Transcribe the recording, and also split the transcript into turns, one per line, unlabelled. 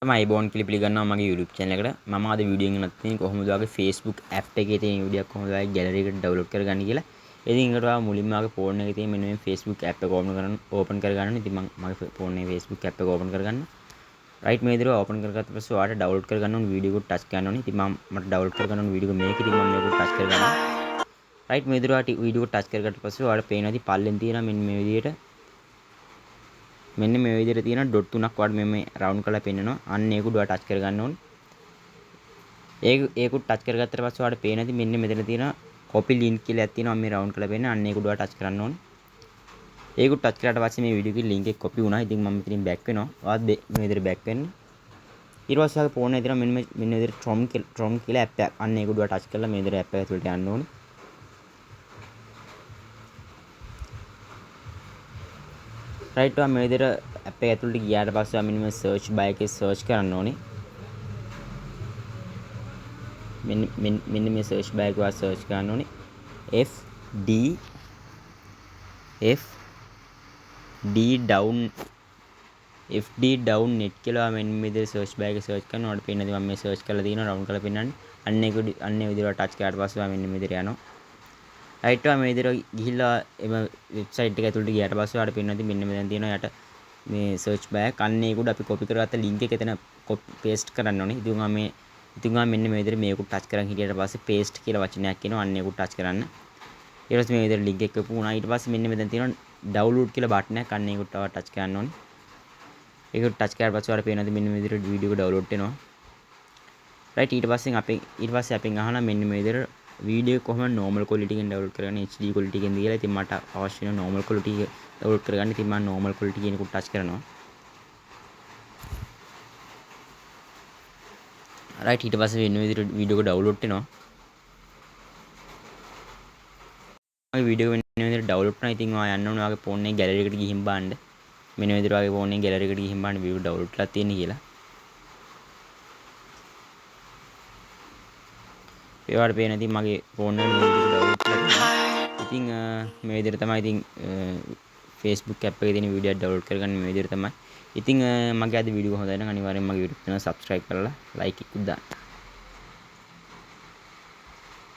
අයිබෝන් කියලා පිළිගන්නවා මගේ YouTube channel එකට. මම අද වීඩියෝ එකක් තියෙන කොහොමද ඔයාගේ Facebook app එකේ තියෙන වීඩියෝ එක කොහොමද ඔයාගේ gallery එකට download කරගන්නේ කියලා. ඉතින් ඒකට ඔයා මුලින්ම ඔයාගේ phone එකේ තියෙන මෙන්න මේ Facebook app එක open කරගන්න. ඉතින් මම මගේ phone එකේ Facebook app එක open කරගන්න. right මේ විදිහට open කරගත්ත පස්සේ ඔයාලට download කරගන්න ඕන වීඩියෝ එක touch කරන්න ඕනේ. ඉතින් මට download කරගන්න ඕන වීඩියෝ එක මේක. ඉතින් මම මේක touch කරගන්නවා. right මේ විදිහට ඔයාලට වීඩියෝ එක touch කරගත්ත පස්සේ ඔයාලට පේනවා ඉතින් පල්ලෙන් තියෙනවා මෙන්න මේ විදිහට මෙන්න මේ විදිහට තියෙන ඩොට් තුනක් වඩ මේ රවුන්ඩ් කරලා පෙන්නනවා. අන්න ඒක උඩ ටච් කරගන්න ඕනේ. ඒක උඩ ටච් කරගත්තට පස්සේ ඔයාලට පේන ඇති මෙන්න මෙතන තියෙන copy link කියලා එකක් තියෙනවා මේ රවුන්ඩ් කරලා පෙන්නන. අන්න ඒක උඩ ටච් කරන්න ඕනේ. ඒක උඩ ටච් කරාට පස්සේ මේ වීඩියෝ එකේ link එක copy වුණා. ඉතින් මම මෙතනින් back වෙනවා. ඔයාත් මේ විදිහට back වෙන්න. ඊට පස්සේ ඔයාගේ phone එකේ තියෙන මෙන්න විදිහට Chrome කියලා app එකක්. අන්න ඒක උඩ ටච් කරලා මේ විදිහට app එක ඇතුළට යන්න ඕනේ. right ඔයා මේ විදිහට app එක ඇතුළට ගියාට පස්සේ ඔයා මෙන්න මේ search bar එකේ search කරන්න ඕනේ. මෙන්න මේ search bar එක ඔයා search කරන්න ඕනේ. FD down net කියලා මෙන්න මේ විදිහට search bar එකේ search කරනවා. ඔයාලට පේන්නේ මම මේ search කරලා තියෙනවා round කරලා පෙන්නන්නේ. අන්න ඒක විදිහට touch කරාට පස්සේ ඔයා මෙන්න මේ විදිහට යනවා. right ඔයා මේ විදිහට ගිහිල්ලා එම website එක ඇතුළට ගියාට පස්සේ ඔයාලට පේනවා මෙන්න මෙතන තියෙනවා යට මේ search bar එක. අන්න ඒක උඩ අපි copy කරගත්ත link එක එතන paste කරන්න ඕනේ. ඉතින් මෙන්න මේ විදිහට මේක touch කරන් හිටියට පස්සේ paste කියලා වචනයක් එනවා. අන්න ඒක touch කරන්න. ඊට පස්සේ මේ විදිහට link එක පුණා. ඊට පස්සේ මෙන්න මෙතන තියෙනවා download කියලා බටන් එකක්. අන්න ඒක touch කරන්න ඕනේ. ඒක touch කරාට පස්සේ ඔයාලට පේනවා මෙන්න මේ විදිහට වීඩියෝ එක download වෙනවා. right ඊට පස්සේ අපෙන් අහනවා මෙන්න මේ විදිහට වීඩියෝ එක කොහොමද normal quality එකෙන් download කරගන්නේ HD quality එකෙන් කියලා. ඉතින් මට අවශ්‍ය වෙන normal quality එක download කරගන්න. ඉතින් මම normal quality කියන එක touch කරනවා. right ඊට පස්සේ වෙන විදිහට වීඩියෝ එක download වෙනවා. මගේ වීඩියෝ එක වෙන විදිහට download කරනවා. ඉතින් ඔයා යන්න ඕනේ ඔයාගේ phone එකේ gallery එකට ගිහින් බලන්න. මෙන්න විදිහට ඔයාගේ phone එකේ gallery එකට ගිහින් බලන්න වීඩියෝ download කරලා තියෙන්නේ කියලා. ඒවට පේන ඉතින් මගේ phone එකේ මේ විදිහට download කරලා තියෙනවා. ඉතින් මේ විදිහට තමයි ඉතින් Facebook app එකේ තියෙන වීඩියෝ download කරගන්න මේ විදිහට තමයි. ඉතින් මගේ අද වීඩියෝ හොඳයි නම් අනිවාර්යෙන් මගේ YouTube channel subscribe කරලා like එකක් දාන්න.